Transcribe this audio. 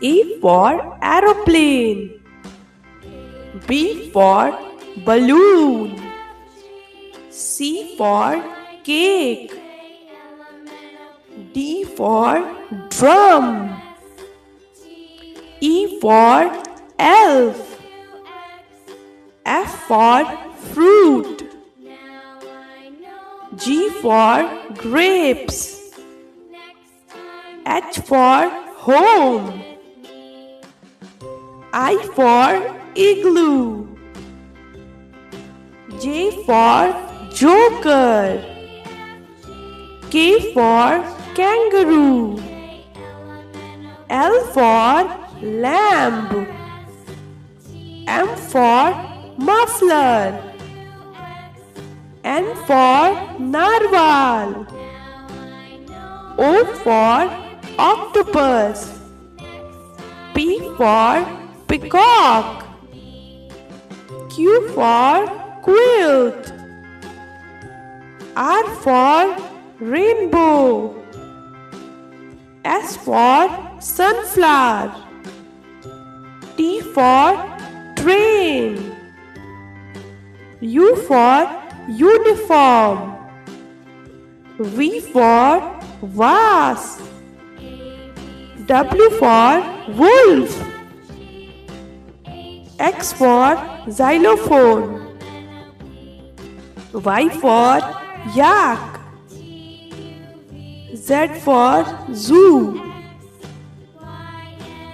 A for aeroplane. B for balloon. C for cake. D for drum. E for elf. F for fruit. G for grapes. H for home. I for igloo. J for joker. K for kangaroo. L for lamb. M for muffler. N for narwhal. O for octopus. P for peacock. Q for quilt. R for rainbow. S for sunflower. T for train. U for uniform. V for vase. W for wolf. X for xylophone. Y for yak. Z for zoo.